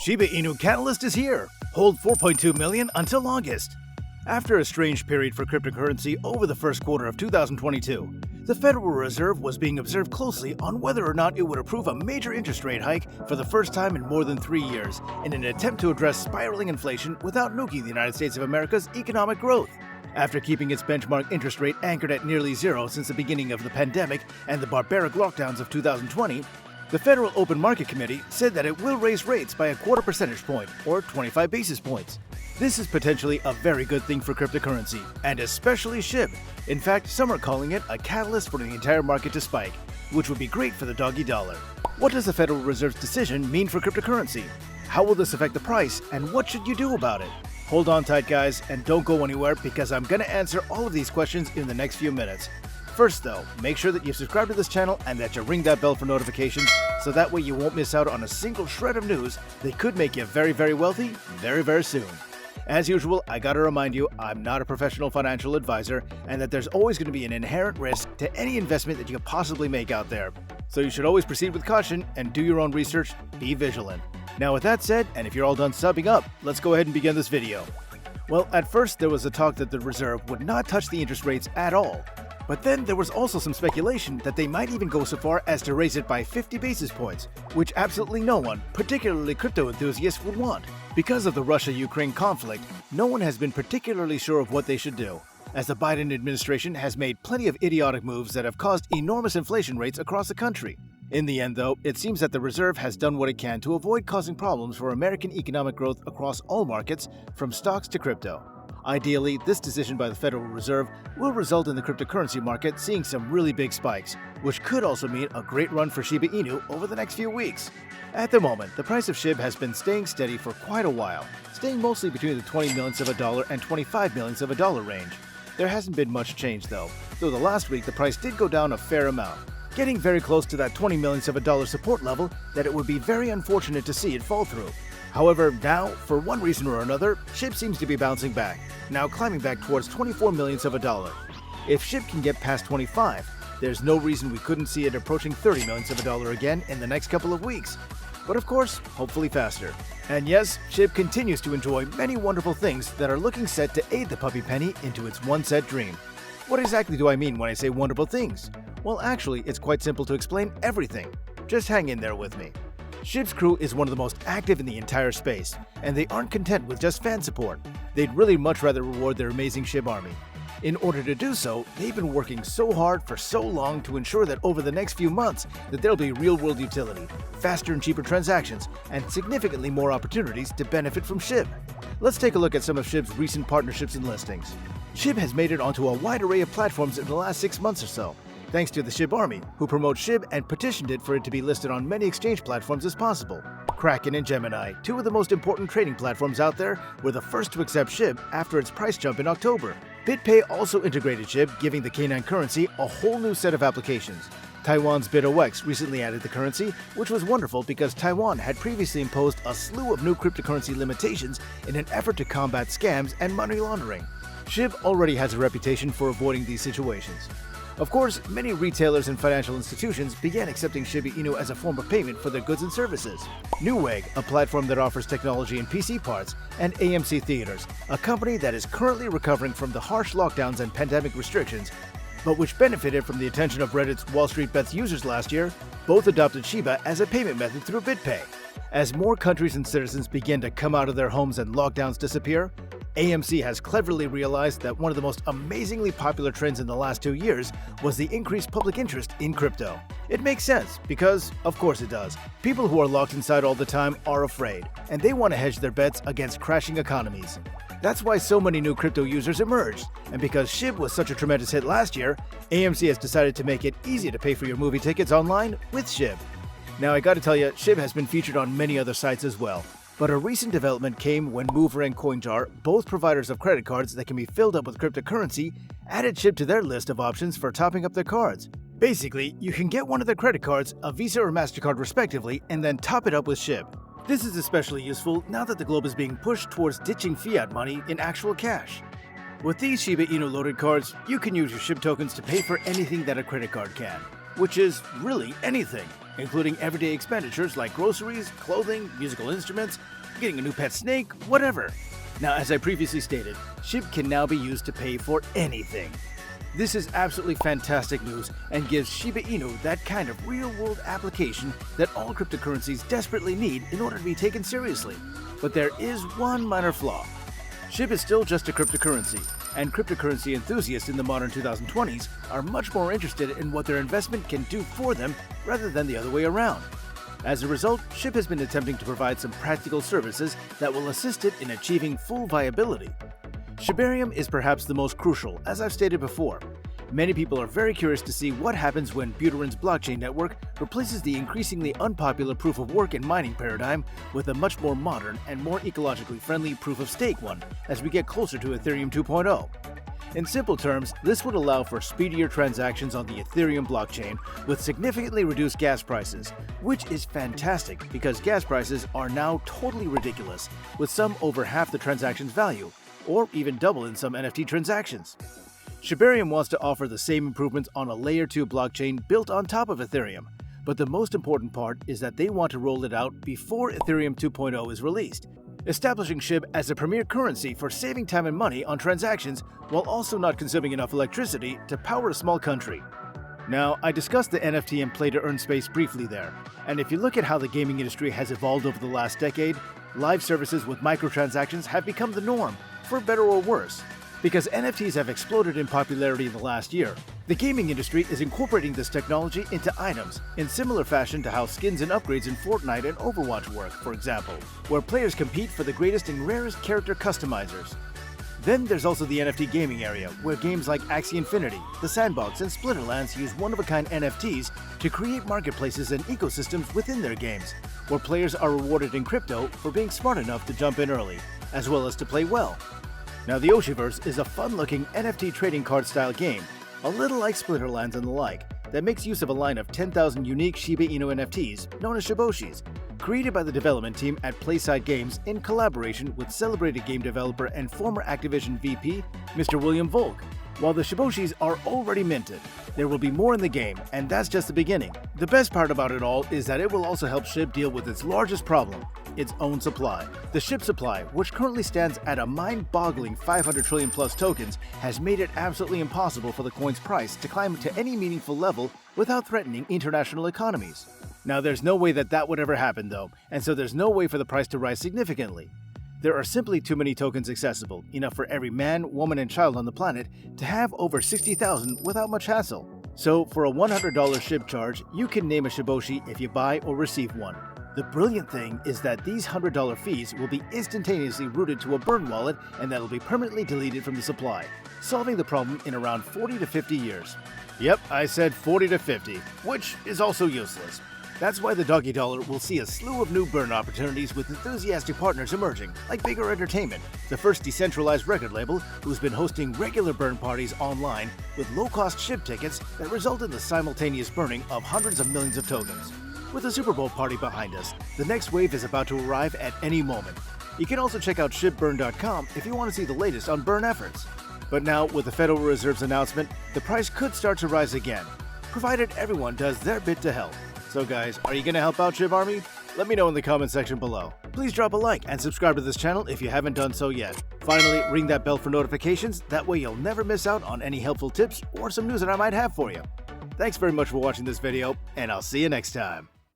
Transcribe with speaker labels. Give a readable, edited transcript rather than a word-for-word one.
Speaker 1: Shiba Inu catalyst is here. Hold 4.2 million until August. After a strange period for cryptocurrency over the first quarter of 2022, the Federal Reserve was being observed closely on whether or not it would approve a major interest rate hike for the first time in more than 3 years in an attempt to address spiraling inflation without nuking the United States of America's economic growth. After keeping its benchmark interest rate anchored at nearly zero since the beginning of the pandemic and the barbaric lockdowns of 2020, the Federal Open Market Committee said that it will raise rates by a quarter percentage point, or 25 basis points. This is potentially a very good thing for cryptocurrency, and especially SHIB. In fact, some are calling it a catalyst for the entire market to spike, which would be great for the doggy dollar. What does the Federal Reserve's decision mean for cryptocurrency? How will this affect the price, and what should you do about it? Hold on tight, guys, and don't go anywhere because I'm going to answer all of these questions in the next few minutes. First though, make sure that you subscribe to this channel and that you ring that bell for notifications so that way you won't miss out on a single shred of news that could make you very, very wealthy very soon. As usual, I gotta remind you, I'm not a professional financial advisor and that there's always going to be an inherent risk to any investment that you could possibly make out there. So you should always proceed with caution and do your own research, be vigilant. Now with that said, and if you're all done subbing up, let's go ahead and begin this video. Well, at first there was a talk that the Reserve would not touch the interest rates at all. But then there was also some speculation that they might even go so far as to raise it by 50 basis points, which absolutely no one, particularly crypto enthusiasts, would want. Because of the Russia-Ukraine conflict, no one has been particularly sure of what they should do, as the Biden administration has made plenty of idiotic moves that have caused enormous inflation rates across the country. In the end, though, it seems that the Reserve has done what it can to avoid causing problems for American economic growth across all markets, from stocks to crypto. Ideally, this decision by the Federal Reserve will result in the cryptocurrency market seeing some really big spikes, which could also mean a great run for Shiba Inu over the next few weeks. At the moment, the price of SHIB has been staying steady for quite a while, staying mostly between the 20 millionths of a dollar and 25 millionths of a dollar range. There hasn't been much change though the last week the price did go down a fair amount, getting very close to that 20 millionths of a dollar support level that it would be very unfortunate to see it fall through. However, now, for one reason or another, SHIB seems to be bouncing back, now climbing back towards 24 millionths of a dollar. If SHIB can get past 25, there's no reason we couldn't see it approaching 30 millionths of a dollar again in the next couple of weeks. But of course, hopefully faster. And yes, SHIB continues to enjoy many wonderful things that are looking set to aid the puppy penny into its one-set dream. What exactly do I mean when I say wonderful things? Well, actually, it's quite simple to explain everything. Just hang in there with me. SHIB's crew is one of the most active in the entire space, and they aren't content with just fan support. They'd really much rather reward their amazing SHIB army. In order to do so, they've been working so hard for so long to ensure that over the next few months that there'll be real-world utility, faster and cheaper transactions, and significantly more opportunities to benefit from SHIB. Let's take a look at some of SHIB's recent partnerships and listings. SHIB has made it onto a wide array of platforms in the last 6 months or so, thanks to the SHIB Army, who promote SHIB and petitioned it for it to be listed on many exchange platforms as possible. Kraken and Gemini, two of the most important trading platforms out there, were the first to accept SHIB after its price jump in October. BitPay also integrated SHIB, giving the canine currency a whole new set of applications. Taiwan's BitOX recently added the currency, which was wonderful because Taiwan had previously imposed a slew of new cryptocurrency limitations in an effort to combat scams and money laundering. SHIB already has a reputation for avoiding these situations. Of course, many retailers and financial institutions began accepting Shiba Inu as a form of payment for their goods and services. Newegg, a platform that offers technology and PC parts, and AMC Theaters, a company that is currently recovering from the harsh lockdowns and pandemic restrictions, but which benefited from the attention of Reddit's Wall Street Bets users last year, both adopted Shiba as a payment method through BitPay. As more countries and citizens begin to come out of their homes and lockdowns disappear, AMC has cleverly realized that one of the most amazingly popular trends in the last 2 years was the increased public interest in crypto. It makes sense because, of course it does, people who are locked inside all the time are afraid, and they want to hedge their bets against crashing economies. That's why so many new crypto users emerged, and because SHIB was such a tremendous hit last year, AMC has decided to make it easy to pay for your movie tickets online with SHIB. Now I gotta tell you, SHIB has been featured on many other sites as well. But a recent development came when Mover and CoinJar, both providers of credit cards that can be filled up with cryptocurrency, added SHIB to their list of options for topping up their cards. Basically, you can get one of their credit cards, a Visa or MasterCard respectively, and then top it up with SHIB. This is especially useful now that the globe is being pushed towards ditching fiat money in actual cash. With these Shiba Inu loaded cards, you can use your SHIB tokens to pay for anything that a credit card can, which is really anything. including everyday expenditures like groceries, clothing, musical instruments, getting a new pet snake, whatever. Now, as I previously stated, SHIB can now be used to pay for anything. This is absolutely fantastic news and gives Shiba Inu that kind of real-world application that all cryptocurrencies desperately need in order to be taken seriously. But there is one minor flaw. SHIB is still just a cryptocurrency, and cryptocurrency enthusiasts in the modern 2020s are much more interested in what their investment can do for them rather than the other way around. As a result, SHIB has been attempting to provide some practical services that will assist it in achieving full viability. Shibarium is perhaps the most crucial, as I've stated before. Many people are very curious to see what happens when Buterin's blockchain network replaces the increasingly unpopular proof-of-work and mining paradigm with a much more modern and more ecologically friendly proof-of-stake one as we get closer to Ethereum 2.0. In simple terms, this would allow for speedier transactions on the Ethereum blockchain with significantly reduced gas prices, which is fantastic because gas prices are now totally ridiculous, with some over half the transaction's value, or even double in some NFT transactions. Shibarium wants to offer the same improvements on a Layer 2 blockchain built on top of Ethereum, but the most important part is that they want to roll it out before Ethereum 2.0 is released, establishing SHIB as a premier currency for saving time and money on transactions while also not consuming enough electricity to power a small country. Now, I discussed the NFT and play-to-earn space briefly there, and if you look at how the gaming industry has evolved over the last decade, live services with microtransactions have become the norm, for better or worse. Because NFTs have exploded in popularity in the last year, the gaming industry is incorporating this technology into items in similar fashion to how skins and upgrades in Fortnite and Overwatch work, for example, where players compete for the greatest and rarest character customizers. Then there's also the NFT gaming area, where games like Axie Infinity, The Sandbox, and Splinterlands use one-of-a-kind NFTs to create marketplaces and ecosystems within their games, where players are rewarded in crypto for being smart enough to jump in early, as well as to play well. Now, the Oshiverse is a fun-looking NFT trading card-style game, a little like Splinterlands and the like, that makes use of a line of 10,000 unique Shiba Inu NFTs, known as Shiboshis, created by the development team at Playside Games in collaboration with celebrated game developer and former Activision VP, Mr. William Volk. While the Shiboshis are already minted, there will be more in the game, and that's just the beginning. The best part about it all is that it will also help SHIB deal with its largest problem, its own supply. The SHIB supply, which currently stands at a mind-boggling 500 trillion plus tokens, has made it absolutely impossible for the coin's price to climb to any meaningful level without threatening international economies. Now, there's no way that would ever happen though, and so there's no way for the price to rise significantly. There are simply too many tokens accessible, enough for every man, woman, and child on the planet to have over 60,000 without much hassle. So, for a $100 SHIB charge, you can name a Shiboshi if you buy or receive one. The brilliant thing is that these $100 fees will be instantaneously routed to a burn wallet and that will be permanently deleted from the supply, solving the problem in around 40 to 50 years. Yep, I said 40 to 50, which is also useless. That's why the Doggy Dollar will see a slew of new burn opportunities with enthusiastic partners emerging, like Bigger Entertainment, the first decentralized record label who's been hosting regular burn parties online with low-cost SHIB tickets that result in the simultaneous burning of hundreds of millions of tokens. With the Super Bowl party behind us, the next wave is about to arrive at any moment. You can also check out shibburn.com if you want to see the latest on burn efforts. But now, with the Federal Reserve's announcement, the price could start to rise again, provided everyone does their bit to help. So guys, are you going to help out SHIB Army? Let me know in the comment section below. Please drop a like and subscribe to this channel if you haven't done so yet. Finally, ring that bell for notifications, that way you'll never miss out on any helpful tips or some news that I might have for you. Thanks very much for watching this video, and I'll see you next time.